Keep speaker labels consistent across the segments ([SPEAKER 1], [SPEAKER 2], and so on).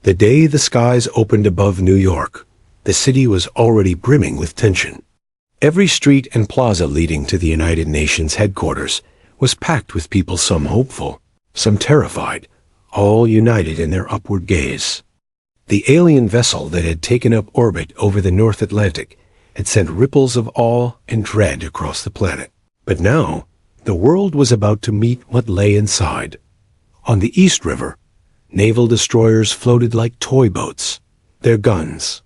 [SPEAKER 1] The day the skies opened above New York, the city was already brimming with tension. Every street and plaza leading to the United Nations headquarters was packed with people, some hopeful, some terrified, all united in their upward gaze. The alien vessel that had taken up orbit over the North Atlantic had sent ripples of awe and dread across the planet. But now, the world was about to meet what lay inside. On the East River, naval destroyers floated like toy boats, their guns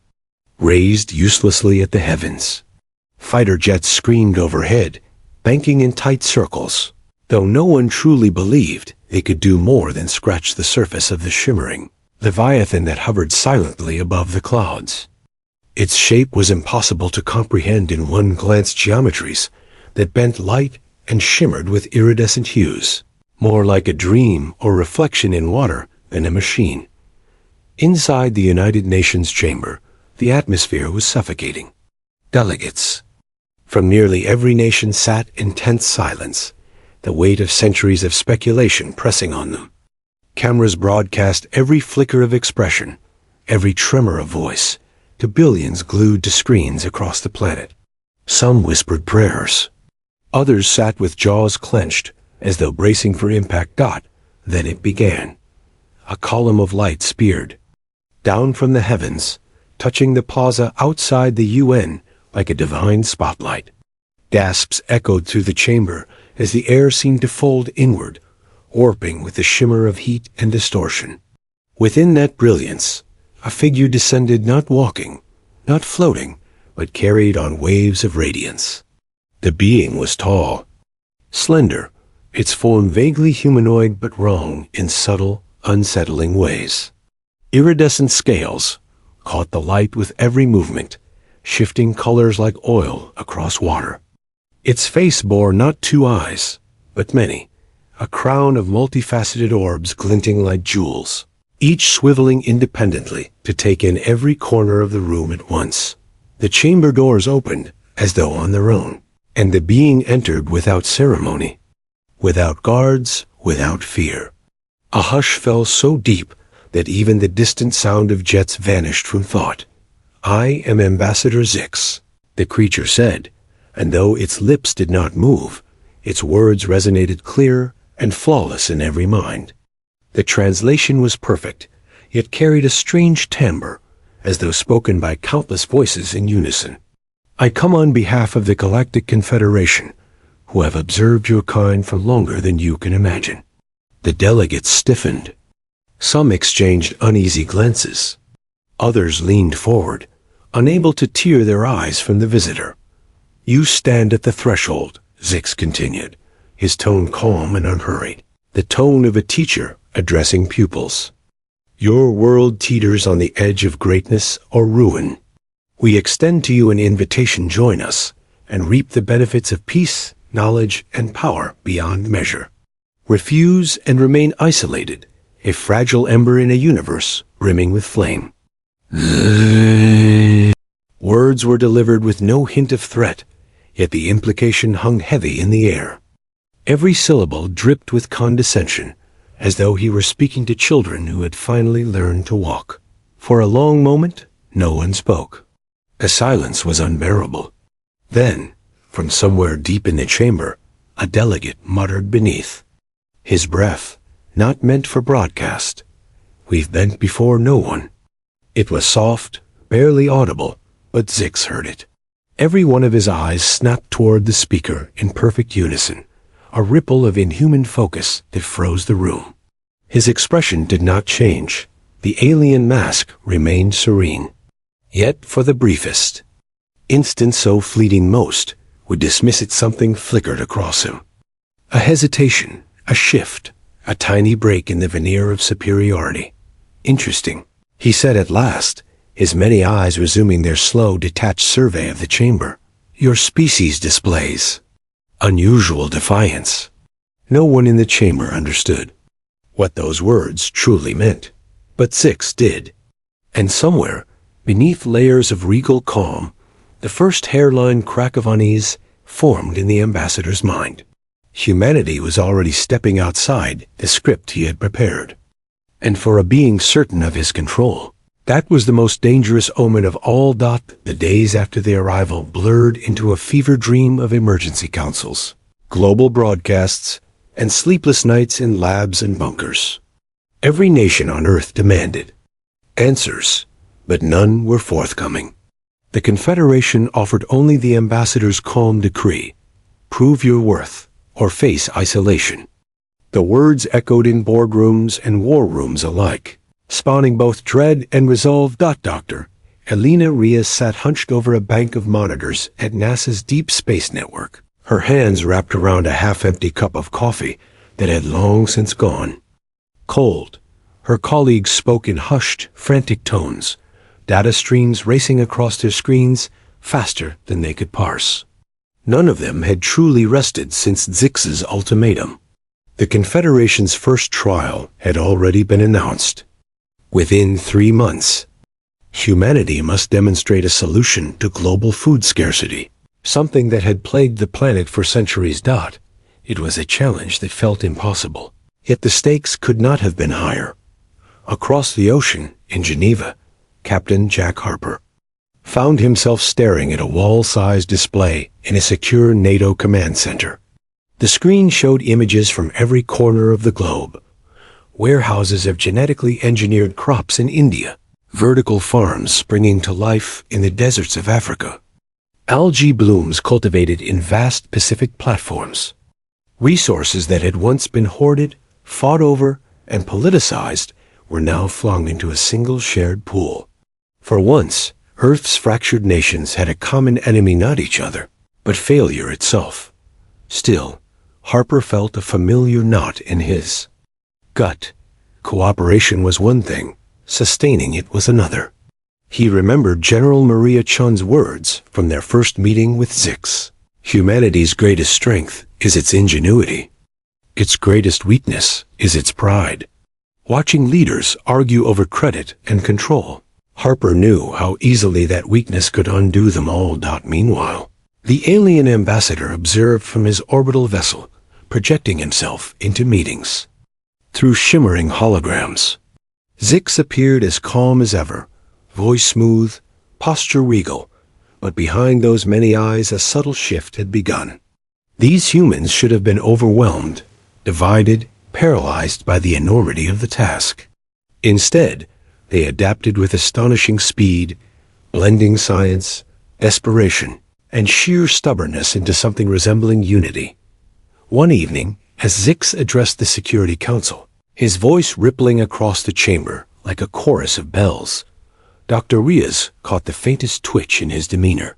[SPEAKER 1] raised uselessly at the heavens. Fighter jets screamed overhead, banking in tight circles, though no one truly believed they could do more than scratch the surface of the shimmering leviathan that hovered silently above the clouds. Its shape was impossible to comprehend in one-glance geometries that bent light and shimmered with iridescent hues, more like a dream or reflection in water than a machine. Inside the United Nations chamber, the atmosphere was suffocating. Delegates from nearly every nation sat in tense silence, the weight of centuries of speculation pressing on them. Cameras broadcast every flicker of expression, every tremor of voice, to billions glued to screens across the planet. Some whispered prayers. Others sat with jaws clenched, as though bracing for impact. Then it began. A column of light speared down from the heavens, touching the plaza outside the UN like a divine spotlight. Gasps echoed through the chamber as the air seemed to fold inward, warping with the shimmer of heat and distortion. Within that brilliance, a figure descended, not walking, not floating, but carried on waves of radiance. The being was tall, slender, its form vaguely humanoid but wrong in subtle, unsettling ways. Iridescent scales caught the light with every movement, shifting colors like oil across water. Its face bore not two eyes, but many, a crown of multifaceted orbs glinting like jewels, each swiveling independently to take in every corner of the room at once. The chamber doors opened as though on their own, and the being entered without ceremony, without guards, without fear. A hush fell so deep that even the distant sound of jets vanished from thought. "I am Ambassador Zix," the creature said, and though its lips did not move, its words resonated clear and flawless in every mind. The translation was perfect, yet carried a strange timbre, as though spoken by countless voices in unison. "I come on behalf of the Galactic Confederation, who have observed your kind for longer than you can imagine." The delegates stiffened. Some exchanged uneasy glances. Others leaned forward, unable to tear their eyes from the visitor. "You stand at the threshold," Zix continued, his tone calm and unhurried, the tone of a teacher addressing pupils. "Your world teeters on the edge of greatness or ruin. We extend to you an invitation: join us and reap the benefits of peace, knowledge, and power beyond measure. Refuse and remain isolated, a fragile ember in a universe brimming with flame." Words were delivered with no hint of threat, yet the implication hung heavy in the air. Every syllable dripped with condescension, as though he were speaking to children who had finally learned to walk. For a long moment, no one spoke. The silence was unbearable. Then, from somewhere deep in the chamber, a delegate muttered beneath his breath, not meant for broadcast, "We've bent before no one." It was soft, barely audible, but Zix heard it. Every one of his eyes snapped toward the speaker in perfect unison, a ripple of inhuman focus that froze the room. His expression did not change. The alien mask remained serene. Yet for the briefest instant, so fleeting most would dismiss it, something flickered across him. A hesitation, a shift, a tiny break in the veneer of superiority. "Interesting," he said at last, his many eyes resuming their slow, detached survey of the chamber. "Your species displays unusual defiance." No one in the chamber understood what those words truly meant, but Zix did. And somewhere, beneath layers of regal calm, the first hairline crack of unease formed in the ambassador's mind. Humanity was already stepping outside the script he had prepared. and for a being certain of his control. That was the most dangerous omen of all. The days after their arrival blurred into a fever dream of emergency councils, global broadcasts, and sleepless nights in labs and bunkers. Every nation on Earth demanded answers, but none were forthcoming. The Confederation offered only the ambassador's calm decree: prove your worth, or face isolation. The words echoed in boardrooms and war rooms alike, spawning both dread and resolve. Dr. Elena Reyes sat hunched over a bank of monitors at NASA's Deep Space Network, her hands wrapped around a half-empty cup of coffee that had long since gone. Cold, her colleagues spoke in hushed, frantic tones, data streams racing across their screens faster than they could parse. None of them had truly rested since Zix's ultimatum. The Confederation's first trial had already been announced. Within 3 months, humanity must demonstrate a solution to global food scarcity, something that had plagued the planet for centuries. It was a challenge that felt impossible, yet the stakes could not have been higher. Across the ocean, in Geneva, Captain Jack Harper found himself staring at a wall-sized display in a secure NATO command center. The screen showed images from every corner of the globe: warehouses of genetically engineered crops in India, vertical farms springing to life in the deserts of Africa, algae blooms cultivated in vast Pacific platforms. Resources that had once been hoarded, fought over, and politicized were now flung into a single shared pool. For once, Earth's fractured nations had a common enemy, not each other, but failure itself. Still, Harper felt a familiar knot in his gut. Cooperation was one thing, sustaining it was another. He remembered General Maria Chun's words from their first meeting with Zix. Humanity's greatest strength is its ingenuity. Its greatest weakness is its pride. Watching leaders argue over credit and control, Harper knew how easily that weakness could undo them all. Meanwhile, the alien ambassador observed from his orbital vessel, projecting himself into meetings. Through shimmering holograms, Zix appeared as calm as ever, voice smooth, posture regal, but behind those many eyes a subtle shift had begun. These humans should have been overwhelmed, divided, paralyzed by the enormity of the task. Instead, they adapted with astonishing speed, blending science, desperation, and sheer stubbornness into something resembling unity. One evening, as Zix addressed the Security Council, his voice rippling across the chamber like a chorus of bells, Dr. Reyes caught the faintest twitch in his demeanor.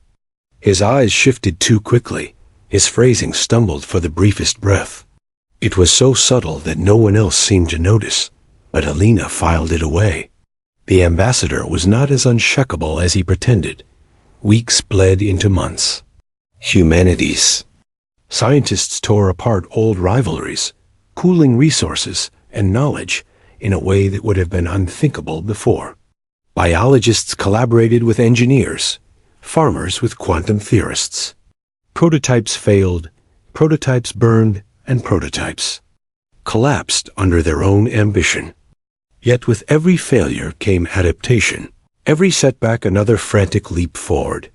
[SPEAKER 1] His eyes shifted too quickly, his phrasing stumbled for the briefest breath. It was so subtle that no one else seemed to notice, but Helena filed it away. The ambassador was not as unshakable as he pretended. Weeks bled into months. Humanities. Scientists tore apart old rivalries, pooling resources and knowledge in a way that would have been unthinkable before. Biologists collaborated with engineers, farmers with quantum theorists. Prototypes failed, prototypes burned, and prototypes collapsed under their own ambition. Yet with every failure came adaptation, every setback another frantic leap forward.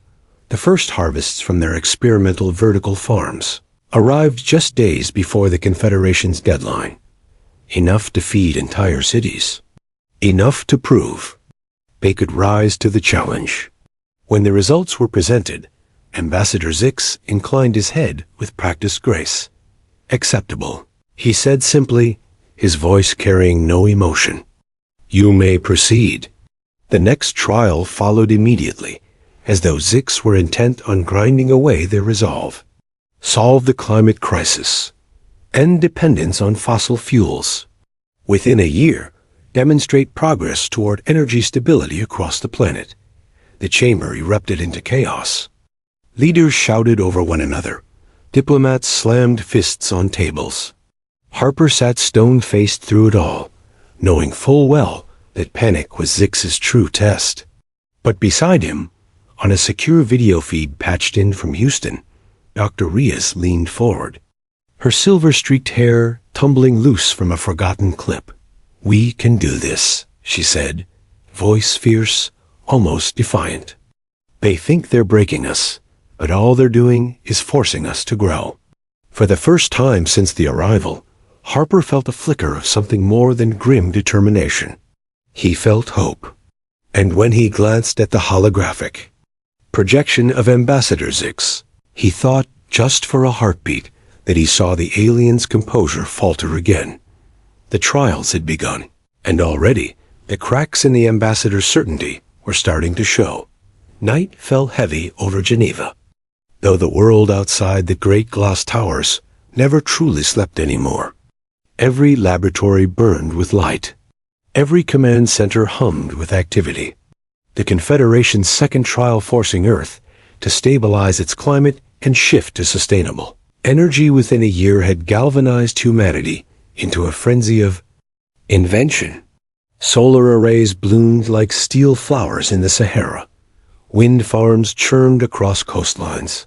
[SPEAKER 1] The first harvests from their experimental vertical farms arrived just days before the Confederation's deadline. Enough to feed entire cities. Enough to prove they could rise to the challenge. When the results were presented, Ambassador Zix inclined his head with practiced grace. "Acceptable," he said simply, his voice carrying no emotion. "You may proceed." The next trial followed immediately, as though Zix were intent on grinding away their resolve. Solve the climate crisis. End dependence on fossil fuels. Within a year, demonstrate progress toward energy stability across the planet. The chamber erupted into chaos. Leaders shouted over one another. Diplomats slammed fists on tables. Harper sat stone-faced through it all, knowing full well that panic was Zix's true test. But beside him, on a secure video feed patched in from Houston, Dr. Reyes leaned forward, her silver-streaked hair tumbling loose from a forgotten clip. "We can do this," she said, voice fierce, almost defiant. "They think they're breaking us, but all they're doing is forcing us to grow." For the first time since the arrival, Harper felt a flicker of something more than grim determination. He felt hope. And when he glanced at the holographic projection of Ambassador Zix, he thought, just for a heartbeat, that he saw the alien's composure falter again. The trials had begun, and already the cracks in the ambassador's certainty were starting to show. Night fell heavy over Geneva, though the world outside the great glass towers never truly slept anymore. Every laboratory burned with light. Every command center hummed with activity. The Confederation's second trial forcing Earth to stabilize its climate and shift to sustainable energy within a year had galvanized humanity into a frenzy of invention. Solar arrays bloomed like steel flowers in the Sahara. Wind farms churned across coastlines.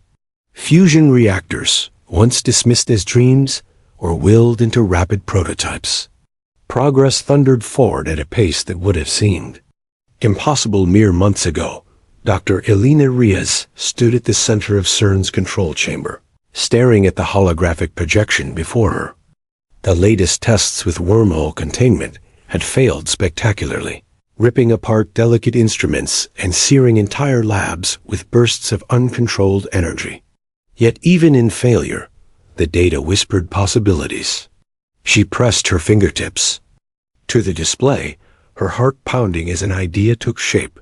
[SPEAKER 1] Fusion reactors, once dismissed as dreams, were willed into rapid prototypes. Progress thundered forward at a pace that would have seemed impossible mere months ago. Dr. Elena Reyes stood at the center of CERN's control chamber, staring at the holographic projection before her. The latest tests with wormhole containment had failed spectacularly, ripping apart delicate instruments and searing entire labs with bursts of uncontrolled energy. Yet even in failure, the data whispered possibilities. She pressed her fingertips to the display, her heart pounding as an idea took shape,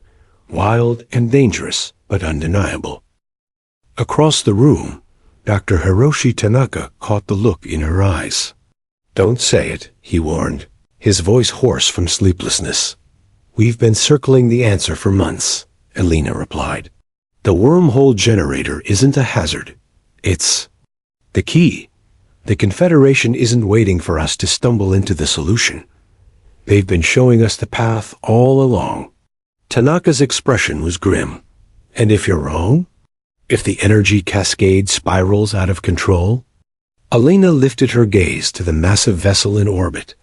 [SPEAKER 1] wild and dangerous, but undeniable. Across the room, Dr. Hiroshi Tanaka caught the look in her eyes. "Don't say it," he warned, his voice hoarse from sleeplessness. "We've been circling the answer for months," Elena replied. "The wormhole generator isn't a hazard. It's the key. The Confederation isn't waiting for us to stumble into the solution. They've been showing us the path all along." Tanaka's expression was grim. "And if you're wrong? If the energy cascade spirals out of control?" Elena lifted her gaze to the massive vessel in orbit,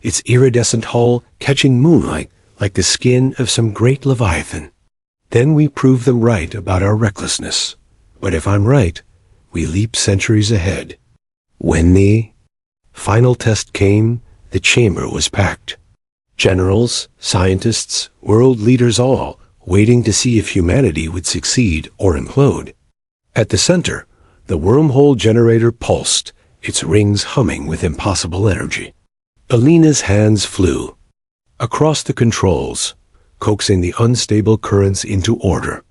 [SPEAKER 1] its iridescent hull catching moonlight like the skin of some great leviathan. "Then we prove them right about our recklessness. But if I'm right, we leap centuries ahead." When the final test came, the chamber was packed. Generals, scientists, world leaders all waiting to see if humanity would succeed or implode. At the center, the wormhole generator pulsed, its rings humming with impossible energy. Elena's hands flew across the controls, coaxing the unstable currents into order.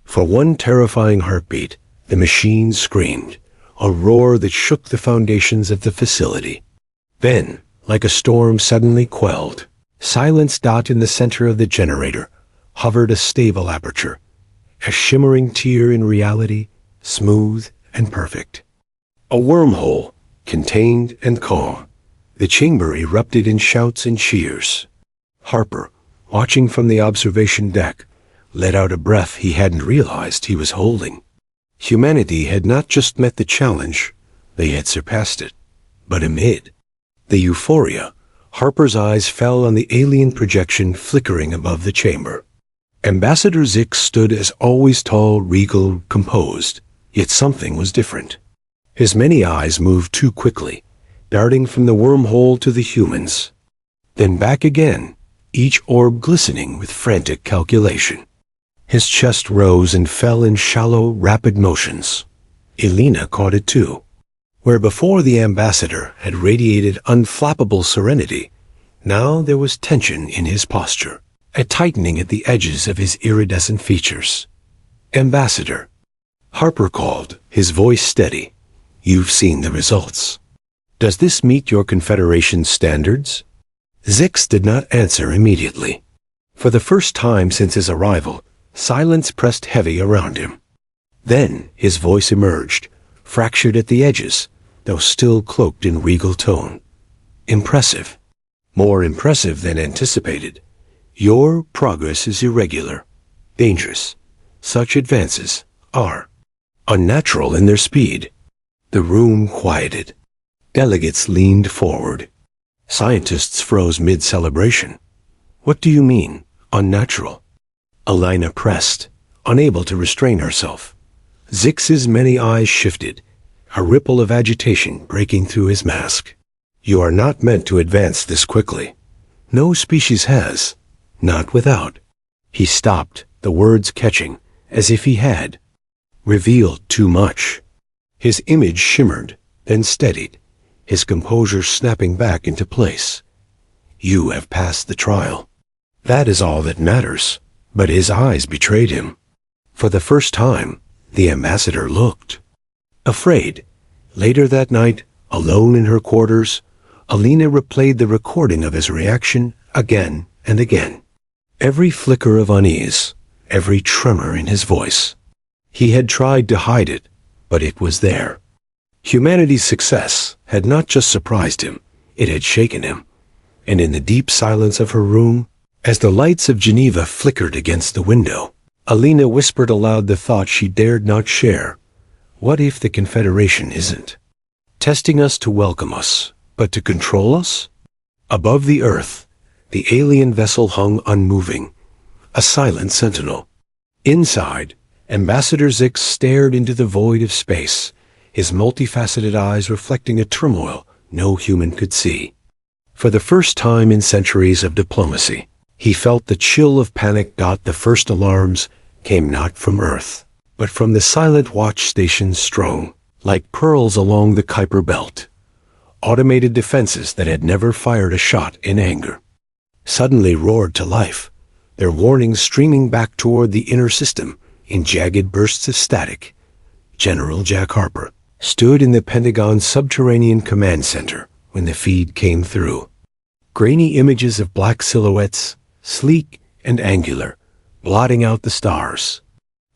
[SPEAKER 1] For one terrifying heartbeat, the machine screamed, a roar that shook the foundations of the facility. Then, like a storm suddenly quelled, silence dot in the center of the generator hovered a stable aperture, a shimmering tear in reality, smooth and perfect. A wormhole, contained and calm. The chamber erupted in shouts and cheers. Harper, watching from the observation deck, let out a breath he hadn't realized he was holding. Humanity had not just met the challenge, they had surpassed it. But amid the euphoria, Harper's eyes fell on the alien projection flickering above the chamber. Ambassador Zix stood as always tall, regal, composed, yet something was different. His many eyes moved too quickly, darting from the wormhole to the humans, then back again, each orb glistening with frantic calculation. His chest rose and fell in shallow, rapid motions. Elena caught it too. Where before the ambassador had radiated unflappable serenity, now there was tension in his posture, a tightening at the edges of his iridescent features. "Ambassador," Harper called, his voice steady, "you've seen the results. Does this meet your Confederation's standards?" Zix did not answer immediately. For the first time since his arrival, silence pressed heavy around him. Then his voice emerged, fractured at the edges, though still cloaked in regal tone. "Impressive. More impressive than anticipated. Your progress is irregular, dangerous. Such advances are unnatural in their speed." The room quieted. Delegates leaned forward. Scientists froze mid-celebration. What do you mean, unnatural? Alina pressed, unable to restrain herself. Zix's many eyes shifted, a ripple of agitation breaking through his mask. You are not meant to advance this quickly. No species has, not without. He stopped, the words catching, as if he had revealed too much. His image shimmered, then steadied, his composure snapping back into place. You have passed the trial. That is all that matters. But his eyes betrayed him. For the first time, the ambassador looked afraid. Later that night, alone in her quarters, Alina replayed the recording of his reaction again and again. Every flicker of unease, every tremor in his voice. He had tried to hide it, but it was there. Humanity's success had not just surprised him, it had shaken him. And in the deep silence of her room, as the lights of Geneva flickered against the window, Alina whispered aloud the thought she dared not share. What if the Confederation isn't testing us to welcome us, but to control us? Above the earth, the alien vessel hung unmoving, a silent sentinel. Inside, Ambassador Zix stared into the void of space, his multifaceted eyes reflecting a turmoil no human could see. For the first time in centuries of diplomacy, he felt the chill of panic. The first alarms came not from Earth, but from the silent watch stations strung, like pearls along the Kuiper belt. Automated defenses that had never fired a shot in anger suddenly roared to life, their warnings streaming back toward the inner system in jagged bursts of static. General Jack Harper stood in the Pentagon's subterranean command center when the feed came through. Grainy images of black silhouettes, sleek and angular, blotting out the stars.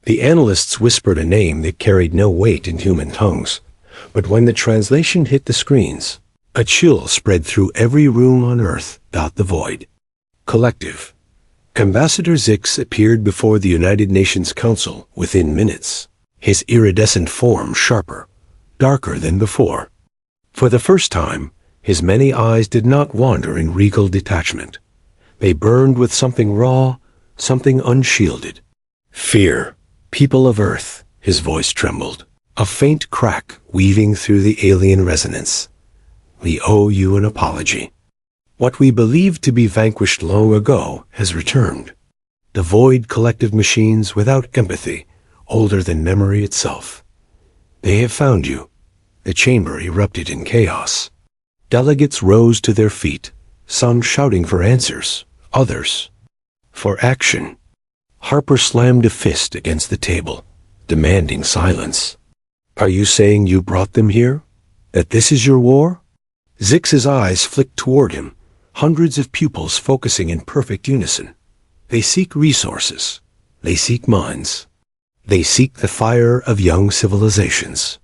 [SPEAKER 1] The analysts whispered a name that carried no weight in human tongues, but when the translation hit the screens, a chill spread through every room on Earth. The void. Collective. Ambassador Zix appeared before the United Nations Council within minutes, his iridescent form sharper, darker than before. For the first time, his many eyes did not wander in regal detachment. They burned with something raw, something unshielded. Fear, people of Earth, his voice trembled, a faint crack weaving through the alien resonance. We owe you an apology. What we believed to be vanquished long ago has returned. The void collective machines without empathy, older than memory itself. They have found you. The chamber erupted in chaos. Delegates rose to their feet, some shouting for answers, others for action. Harper slammed a fist against the table, demanding silence. Are you saying you brought them here? That this is your war? Zix's eyes flicked toward him, hundreds of pupils focusing in perfect unison. They seek resources. They seek minds. They seek the fire of young civilizations.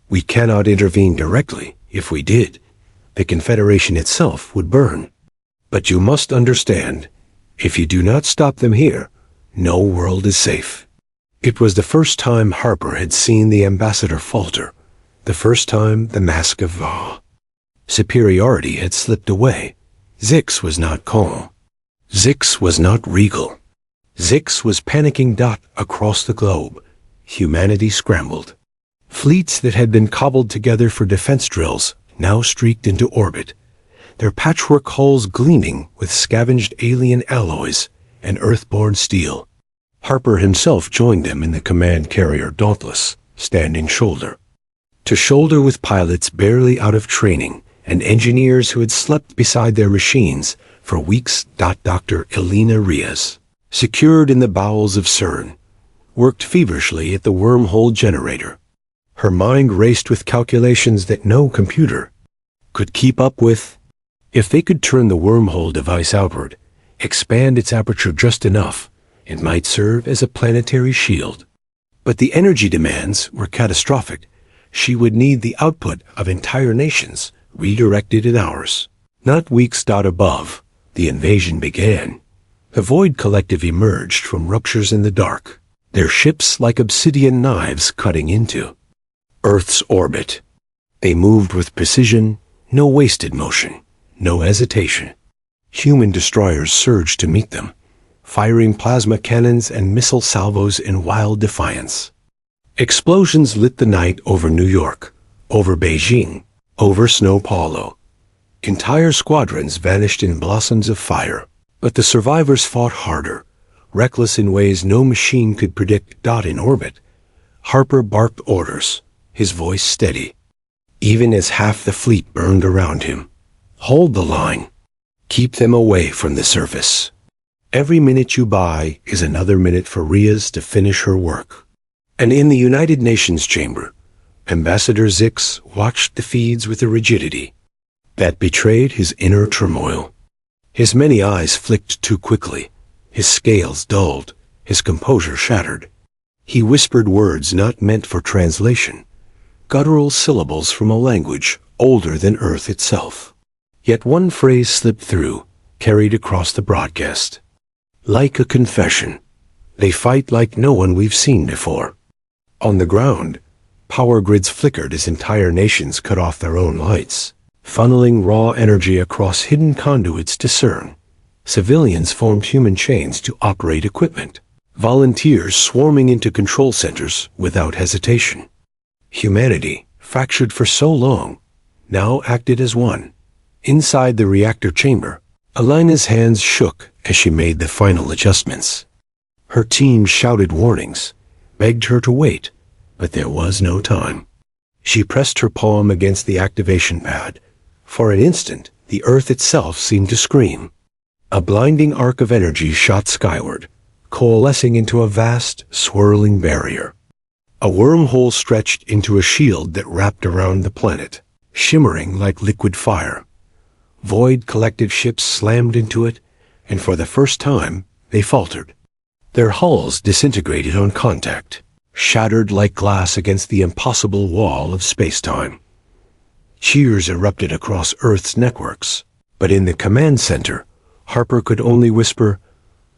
[SPEAKER 1] We cannot intervene directly. If we did, the Confederation itself would burn. But you must understand, if you do not stop them here, no world is safe. It was the first time Harper had seen the ambassador falter, the first time the mask of superiority had slipped away. Zix was not calm. Zix was not regal. Zix was panicking. Across the globe, humanity scrambled. Fleets that had been cobbled together for defense drills now streaked into orbit, their patchwork hulls gleaming with scavenged alien alloys and earthborn steel. Harper himself joined them in the command carrier Dauntless, standing shoulder to shoulder with pilots barely out of training and engineers who had slept beside their machines for weeks. Dr. Elena Rias, secured in the bowels of CERN, worked feverishly at the wormhole generator. Her mind raced with calculations that no computer could keep up with. If they could turn the wormhole device outward, expand its aperture just enough, it might serve as a planetary shield. But the energy demands were catastrophic. She would need the output of entire nations, redirected in hours. Not weeks. Above, the invasion began. The Void Collective emerged from ruptures in the dark, their ships like obsidian knives cutting into Earth's orbit. They moved with precision, no wasted motion, no hesitation. Human destroyers surged to meet them, firing plasma cannons and missile salvos in wild defiance. Explosions lit the night over New York, over Beijing, over Sao Paulo. Entire squadrons vanished in blossoms of fire, but the survivors fought harder, reckless in ways no machine could predict. In orbit, Harper barked orders, his voice steady, even as half the fleet burned around him. Hold the line. Keep them away from the surface. Every minute you buy is another minute for Riaz to finish her work. And in the United Nations chamber, Ambassador Zix watched the feeds with a rigidity that betrayed his inner turmoil. His many eyes flicked too quickly, his scales dulled, his composure shattered. He whispered words not meant for translation, guttural syllables from a language older than Earth itself. Yet one phrase slipped through, carried across the broadcast. Like a confession, they fight like no one we've seen before. On the ground, power grids flickered as entire nations cut off their own lights, funneling raw energy across hidden conduits to CERN. Civilians formed human chains to operate equipment, volunteers swarming into control centers without hesitation. Humanity, fractured for so long, now acted as one. Inside the reactor chamber, Alina's hands shook as she made the final adjustments. Her team shouted warnings, begged her to wait, but there was no time. She pressed her palm against the activation pad. For an instant, the Earth itself seemed to scream. A blinding arc of energy shot skyward, coalescing into a vast, swirling barrier. A wormhole stretched into a shield that wrapped around the planet, shimmering like liquid fire. Void collective ships slammed into it, and for the first time, they faltered. Their hulls disintegrated on contact, shattered like glass against the impossible wall of space-time. Cheers erupted across Earth's networks, but in the command center, Harper could only whisper,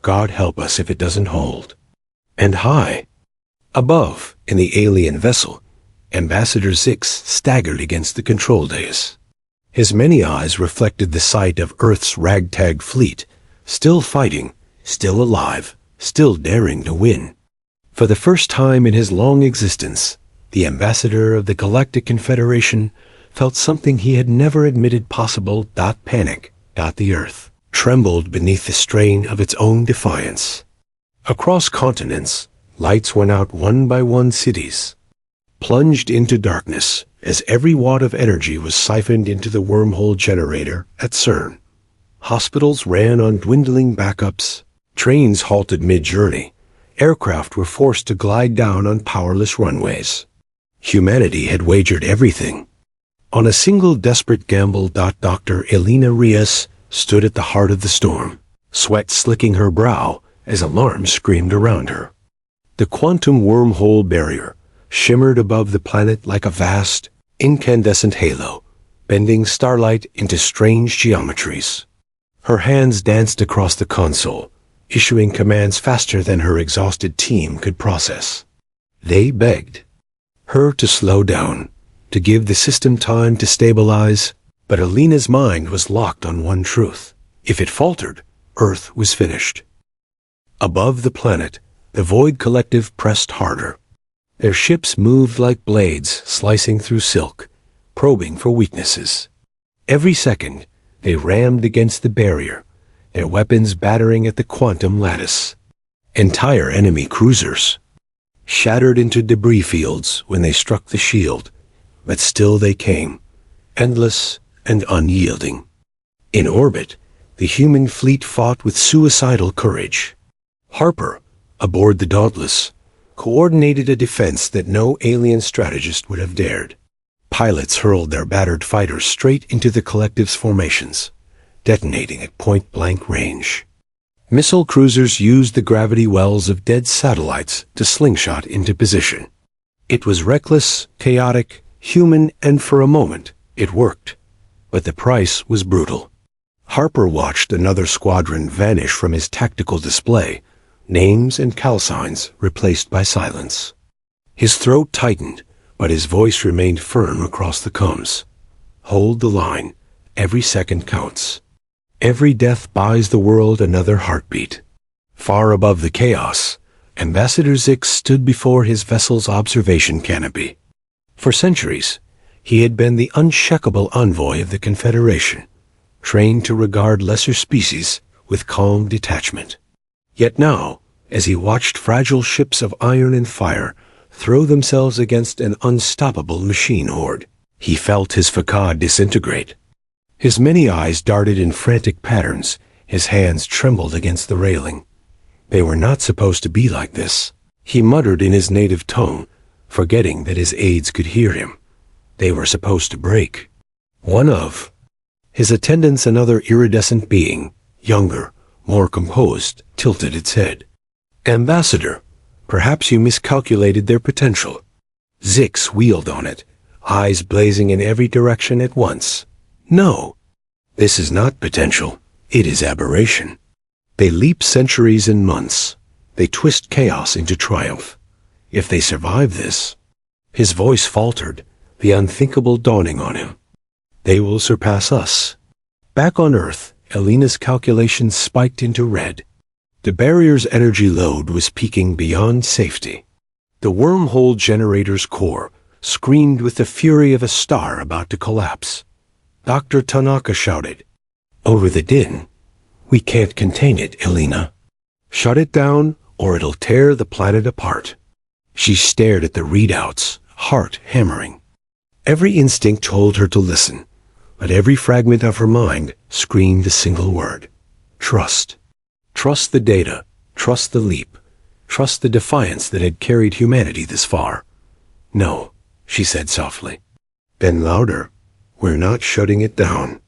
[SPEAKER 1] "God help us if it doesn't hold." And high, above, in the alien vessel, Ambassador Zix staggered against the control dais. His many eyes reflected the sight of Earth's ragtag fleet, still fighting, still alive, still daring to win. For the first time in his long existence, the ambassador of the Galactic Confederation felt something he had never admitted possible. Panic. The Earth trembled beneath the strain of its own defiance. Across continents, lights went out one by one. Cities plunged into darkness as every watt of energy was siphoned into the wormhole generator at CERN. Hospitals ran on dwindling backups. Trains halted mid-journey. Aircraft were forced to glide down on powerless runways. Humanity had wagered everything on a single desperate gamble. Dr. Elena Riaz stood at the heart of the storm, sweat slicking her brow as alarm screamed around her. The quantum wormhole barrier shimmered above the planet like a vast, incandescent halo, bending starlight into strange geometries. Her hands danced across the console, issuing commands faster than her exhausted team could process. They begged her to slow down, to give the system time to stabilize, but Alina's mind was locked on one truth. If it faltered, Earth was finished. Above the planet, the Void Collective pressed harder. Their ships moved like blades slicing through silk, probing for weaknesses. Every second, they rammed against the barrier, their weapons battering at the quantum lattice. Entire enemy cruisers shattered into debris fields when they struck the shield, but still they came, endless and unyielding. In orbit, the human fleet fought with suicidal courage. Harper, aboard the Dauntless, coordinated a defense that no alien strategist would have dared. Pilots hurled their battered fighters straight into the collective's formations, detonating at point-blank range. Missile cruisers used the gravity wells of dead satellites to slingshot into position. It was reckless, chaotic, human, and for a moment, it worked. But the price was brutal. Harper watched another squadron vanish from his tactical display, names and callsigns replaced by silence. His throat tightened, but his voice remained firm across the comms. Hold the line. Every second counts. Every death buys the world another heartbeat. Far above the chaos, Ambassador Zix stood before his vessel's observation canopy. For centuries, he had been the unshakable envoy of the Confederation, trained to regard lesser species with calm detachment. Yet now, as he watched fragile ships of iron and fire throw themselves against an unstoppable machine horde, he felt his facade disintegrate. His many eyes darted in frantic patterns, his hands trembled against the railing. They were not supposed to be like this. He muttered in his native tongue, forgetting that his aides could hear him. They were supposed to break. One of his attendants, another iridescent being, younger, more composed, tilted its head. Ambassador, perhaps you miscalculated their potential. Zix wheeled on it, eyes blazing in every direction at once. No, this is not potential. It is aberration. They leap centuries and months. They twist chaos into triumph. If they survive this, his voice faltered, the unthinkable dawning on him. They will surpass us. Back on Earth, Elena's calculations spiked into red. The barrier's energy load was peaking beyond safety. The wormhole generator's core screamed with the fury of a star about to collapse. Dr. Tanaka shouted, over the din, "We can't contain it, Elena. Shut it down, or it'll tear the planet apart." She stared at the readouts, heart hammering. Every instinct told her to listen, but every fragment of her mind screamed a single word: trust. Trust the data, trust the leap, trust the defiance that had carried humanity this far. "No," she said softly. Then louder, "We're not shutting it down.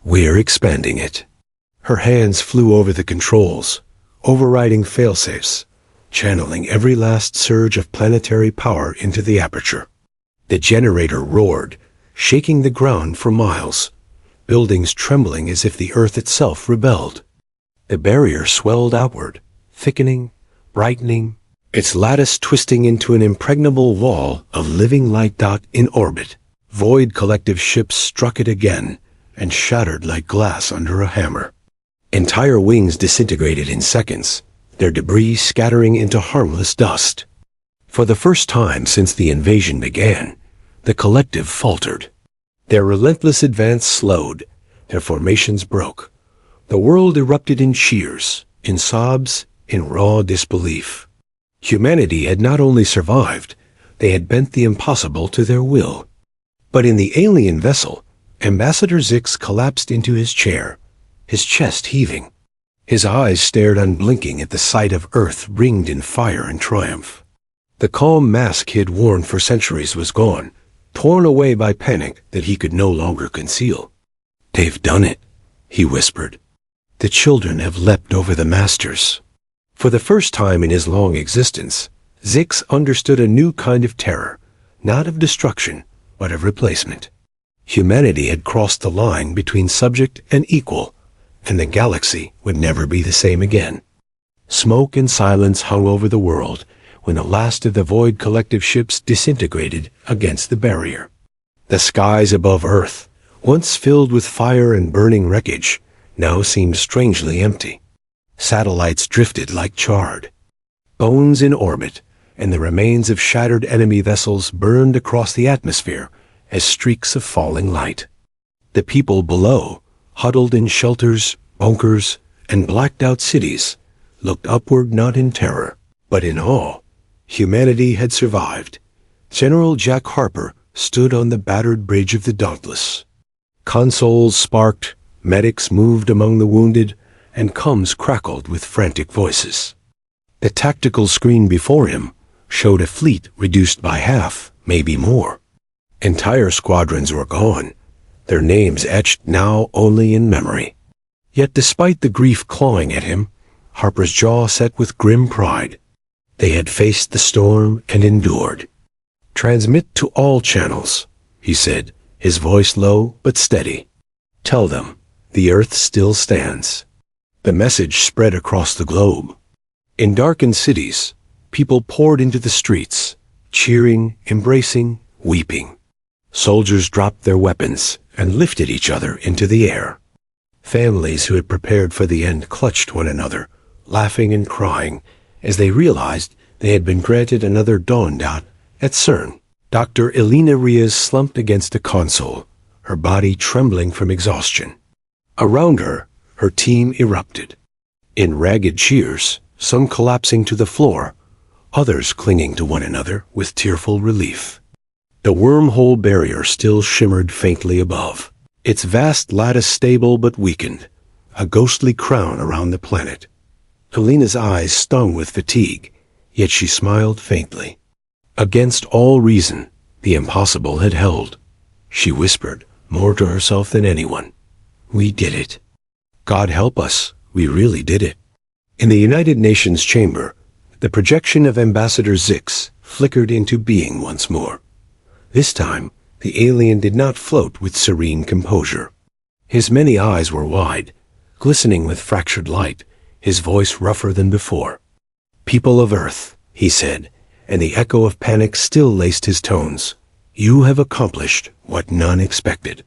[SPEAKER 1] We're expanding it." Her hands flew over the controls, overriding failsafes, channeling every last surge of planetary power into the aperture. The generator roared, shaking the ground for miles, buildings trembling as if the Earth itself rebelled. The barrier swelled outward, thickening, brightening, its lattice twisting into an impregnable wall of living light. In orbit, Void Collective ships struck it again and shattered like glass under a hammer. Entire wings disintegrated in seconds, their debris scattering into harmless dust. For the first time since the invasion began, the Collective faltered. Their relentless advance slowed, their formations broke. The world erupted in cheers, in sobs, in raw disbelief. Humanity had not only survived, they had bent the impossible to their will. But in the alien vessel, Ambassador Zix collapsed into his chair, his chest heaving. His eyes stared unblinking at the sight of Earth ringed in fire and triumph. The calm mask he'd worn for centuries was gone, torn away by panic that he could no longer conceal. "They've done it," he whispered. "The children have leapt over the masters." For the first time in his long existence, Zix understood a new kind of terror, not of destruction, but of replacement. Humanity had crossed the line between subject and equal, and the galaxy would never be the same again. Smoke and silence hung over the world when the last of the Void Collective ships disintegrated against the barrier. The skies above Earth, once filled with fire and burning wreckage, now seemed strangely empty. Satellites drifted like charred. Bones in orbit, and the remains of shattered enemy vessels burned across the atmosphere as streaks of falling light. The people below, huddled in shelters, bunkers, and blacked-out cities, looked upward not in terror, but in awe. Humanity had survived. General Jack Harper stood on the battered bridge of the Dauntless. Consoles sparked, medics moved among the wounded, and comms crackled with frantic voices. The tactical screen before him showed a fleet reduced by half, maybe more. Entire squadrons were gone, their names etched now only in memory. Yet despite the grief clawing at him, Harper's jaw set with grim pride. They had faced the storm and endured. "Transmit to all channels," he said, his voice low but steady. "Tell them, the Earth still stands." The message spread across the globe. In darkened cities, people poured into the streets, cheering, embracing, weeping. Soldiers dropped their weapons, and lifted each other into the air. Families who had prepared for the end clutched one another, laughing and crying, as they realized they had been granted another dawn dot at CERN. Dr. Elena Rios slumped against a console, her body trembling from exhaustion. Around her, her team erupted. In ragged cheers, some collapsing to the floor, others clinging to one another with tearful relief. The wormhole barrier still shimmered faintly above, its vast lattice stable but weakened, a ghostly crown around the planet. Elena's eyes stung with fatigue, yet she smiled faintly. Against all reason, the impossible had held. She whispered, more to herself than anyone, "We did it. God help us, we really did it." In the United Nations chamber, the projection of Ambassador Zix flickered into being once more. This time, the alien did not float with serene composure. His many eyes were wide, glistening with fractured light, his voice rougher than before. "People of Earth," he said, and the echo of panic still laced his tones, "you have accomplished what none expected.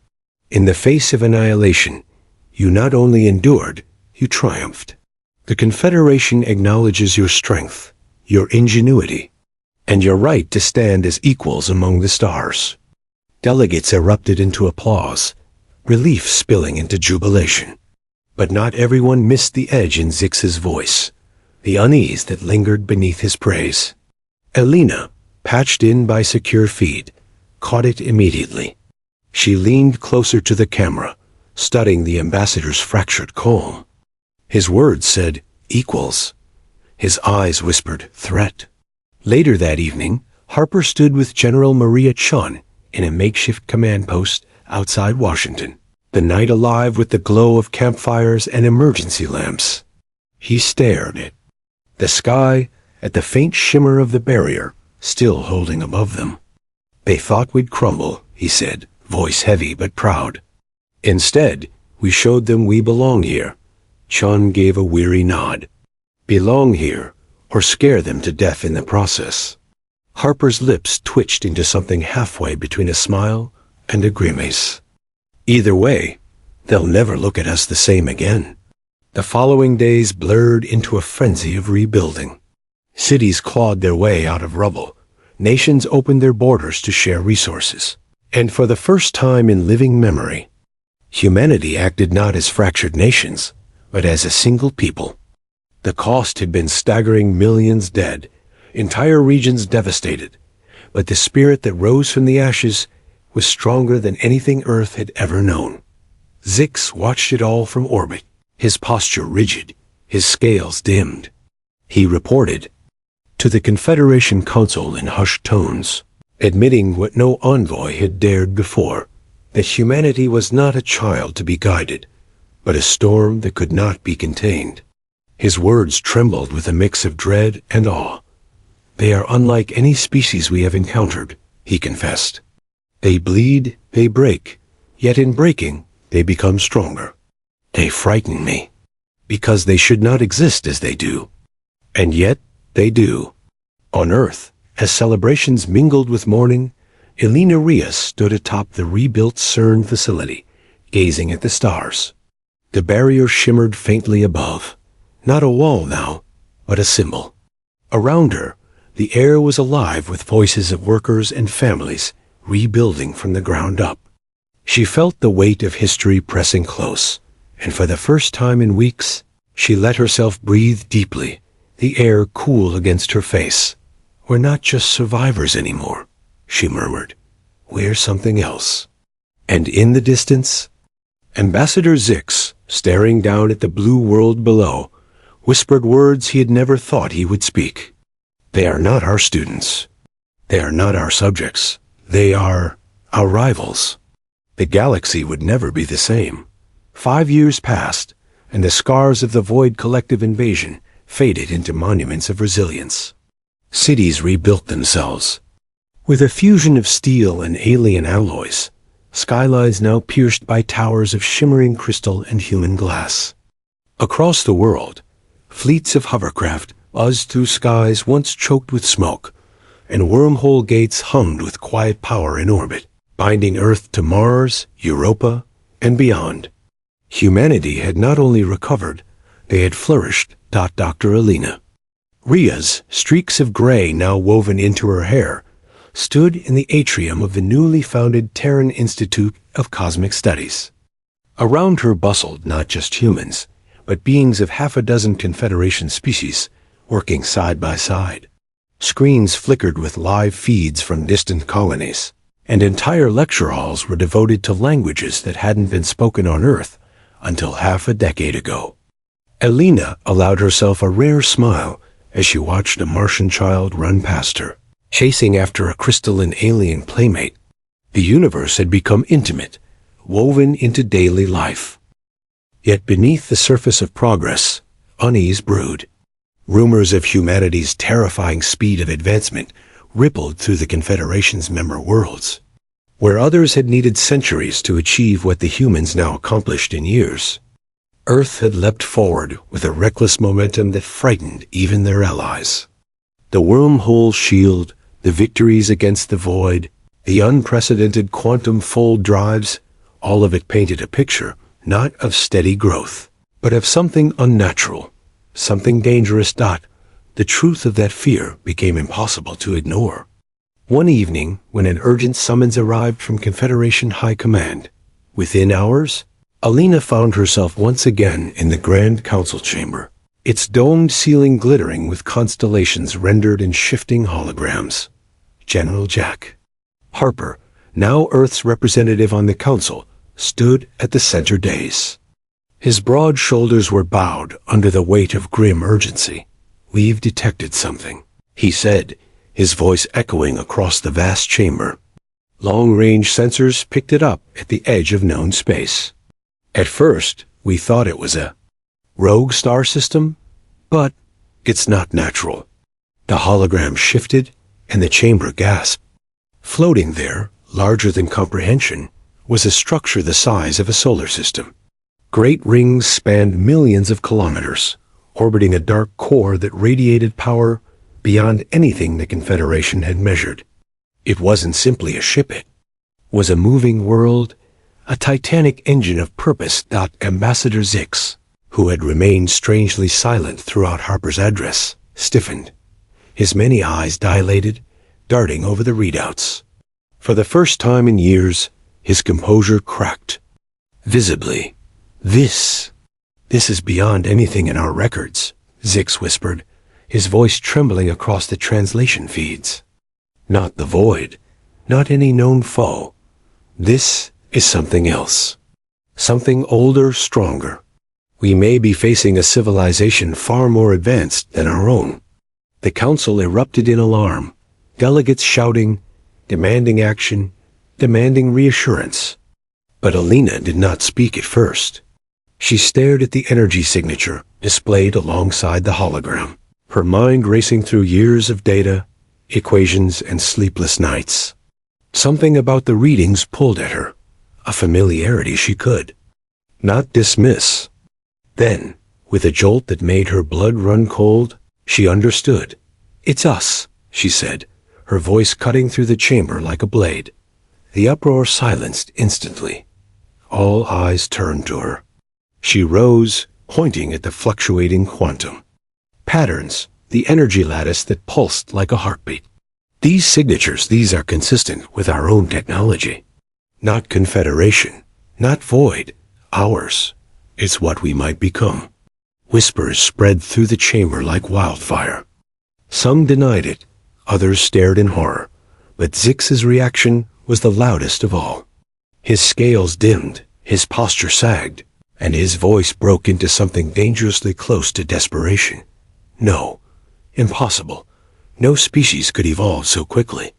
[SPEAKER 1] In the face of annihilation, you not only endured, you triumphed. The Confederation acknowledges your strength, your ingenuity, and your right to stand as equals among the stars." Delegates erupted into applause, relief spilling into jubilation. But not everyone missed the edge in Zix's voice, the unease that lingered beneath his praise. Elena, patched in by secure feed, caught it immediately. She leaned closer to the camera, studying the ambassador's fractured calm. His words said, "equals." His eyes whispered, "threat." Later that evening, Harper stood with General Maria Chun in a makeshift command post outside Washington, the night alive with the glow of campfires and emergency lamps. He stared at the sky, at the faint shimmer of the barrier still holding above them. "They thought we'd crumble," he said, voice heavy but proud. "Instead, we showed them we belong here." Chun gave a weary nod. "Belong here, or scare them to death in the process." Harper's lips twitched into something halfway between a smile and a grimace. "Either way, they'll never look at us the same again." The following days blurred into a frenzy of rebuilding. Cities clawed their way out of rubble. Nations opened their borders to share resources. And for the first time in living memory, humanity acted not as fractured nations, but as a single people. The cost had been staggering: millions dead, entire regions devastated, but the spirit that rose from the ashes was stronger than anything Earth had ever known. Zix watched it all from orbit, his posture rigid, his scales dimmed. He reported to the Confederation Council in hushed tones, admitting what no envoy had dared before, that humanity was not a child to be guided, but a storm that could not be contained. His words trembled with a mix of dread and awe. "They are unlike any species we have encountered," he confessed. "They bleed, they break, yet in breaking, they become stronger. They frighten me, because they should not exist as they do. And yet, they do." On Earth, as celebrations mingled with mourning, Elena Rios stood atop the rebuilt CERN facility, gazing at the stars. The barrier shimmered faintly above, not a wall now, but a symbol. Around her, the air was alive with voices of workers and families rebuilding from the ground up. She felt the weight of history pressing close, and for the first time in weeks, she let herself breathe deeply, the air cool against her face. "We're not just survivors anymore," she murmured. "We're something else." And in the distance, Ambassador Zix, staring down at the blue world below, whispered words he had never thought he would speak. "They are not our students. They are not our subjects. They are our rivals." The galaxy would never be the same. 5 years passed, and the scars of the Void collective invasion faded into monuments of resilience. Cities rebuilt themselves. With a fusion of steel and alien alloys, skylines now pierced by towers of shimmering crystal and human glass. Across the world, fleets of hovercraft buzzed through skies once choked with smoke, and wormhole gates hummed with quiet power in orbit. binding Earth to Mars, Europa, and beyond. Humanity had not only recovered, they had flourished. Dr. Alina. Ria's streaks of gray now woven into her hair stood in the atrium of the newly founded Terran Institute of Cosmic Studies. Around her bustled not just humans, but beings of half a dozen Confederation species, working side by side. Screens flickered with live feeds from distant colonies, and entire lecture halls were devoted to languages that hadn't been spoken on Earth until half a decade ago. Alina allowed herself a rare smile as she watched a Martian child run past her, chasing after a crystalline alien playmate. The universe had become intimate, woven into daily life. Yet beneath the surface of progress, unease brewed. Rumors of humanity's terrifying speed of advancement rippled through the Confederation's member worlds, where others had needed centuries to achieve what the humans now accomplished in years. Earth had leapt forward with a reckless momentum that frightened even their allies. The wormhole shield, the victories against the void, the unprecedented quantum fold drives, all of it painted a picture not of steady growth, but of something unnatural, something dangerous. The truth of that fear became impossible to ignore. One evening, when an urgent summons arrived from Confederation High Command, within hours, Alina found herself once again in the Grand Council chamber, its domed ceiling glittering with constellations rendered in shifting holograms. General Jack Harper, now Earth's representative on the Council, stood at the center dais. His broad shoulders were bowed under the weight of grim urgency. "We've detected something," he said, his voice echoing across the vast chamber. Long-range sensors picked it up at the edge of known space. At first, we thought it was a rogue star system, but it's not natural. The hologram shifted, and the chamber gasped. Floating there, larger than comprehension, was a structure the size of a solar system. Great rings spanned millions of kilometers, orbiting a dark core that radiated power beyond anything the Confederation had measured. It wasn't simply a ship, it was a moving world, a titanic engine of purpose. Ambassador Zix, who had remained strangely silent throughout Harper's address, stiffened. His many eyes dilated, darting over the readouts. For the first time in years, his composure cracked. Visibly, This is beyond anything in our records," Zix whispered, his voice trembling across the translation feeds. "Not the void, not any known foe. This is something else. Something older, stronger. We may be facing a civilization far more advanced than our own." The council erupted in alarm, delegates shouting, demanding action, demanding reassurance. But Alina did not speak at first. She stared at the energy signature displayed alongside the hologram, her mind racing through years of data, equations, and sleepless nights. Something about the readings pulled at her, a familiarity she could not dismiss. Then, with a jolt that made her blood run cold, she understood. "It's us," she said, her voice cutting through the chamber like a blade. The uproar silenced instantly. All eyes turned to her. She rose, pointing at the fluctuating quantum patterns, the energy lattice that pulsed like a heartbeat. "These signatures, these are consistent with our own technology. Not Confederation, not void, ours. It's what we might become." Whispers spread through the chamber like wildfire. Some denied it, others stared in horror, but Zix's reaction was the loudest of all. His scales dimmed, his posture sagged, and his voice broke into something dangerously close to desperation. "No, impossible. No species could evolve so quickly.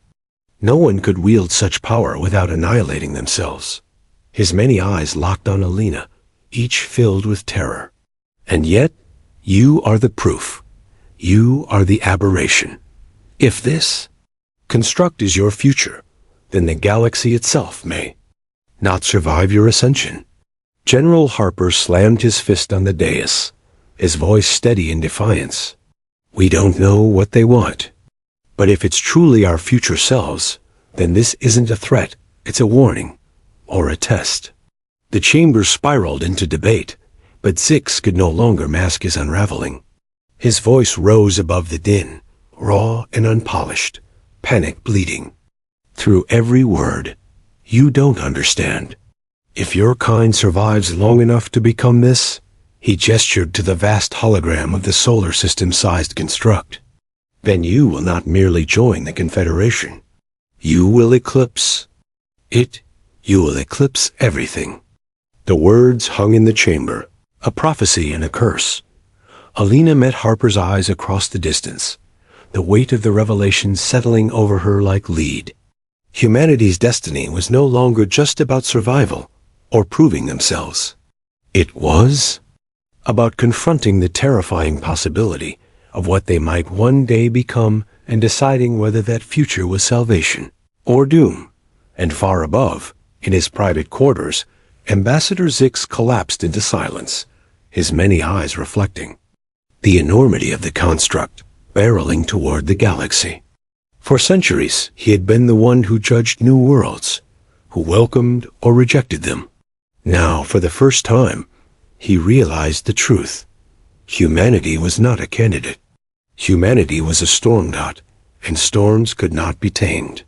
[SPEAKER 1] No one could wield such power without annihilating themselves." His many eyes locked on Alina, each filled with terror. "And yet, you are the proof. You are the aberration. If this construct is your future, then the galaxy itself may not survive your ascension." General Harper slammed his fist on the dais, his voice steady in defiance. "We don't know what they want. But if it's truly our future selves, then this isn't a threat, It's a warning, or a test. The chamber spiraled into debate, but Zix could no longer mask his unraveling. His voice rose above the din, raw and unpolished, panic bleeding. Through every word, you don't understand. If your kind survives long enough to become this, he gestured to the vast hologram of the solar system-sized construct, then you will not merely join the Confederation. You will eclipse it. You will eclipse everything. The words hung in the chamber, a prophecy and a curse. Alina met Harper's eyes across the distance, the weight of the revelation settling over her like lead. Humanity's destiny was no longer just about survival or proving themselves. It was about confronting the terrifying possibility of what they might one day become and deciding whether that future was salvation or doom. And far above, in his private quarters, Ambassador Zix collapsed into silence, his many eyes reflecting the enormity of the construct barreling toward the galaxy. For centuries, he had been the one who judged new worlds, who welcomed or rejected them. Now, for the first time, he realized the truth. Humanity was not a candidate. Humanity was a storm dot, and storms could not be tamed.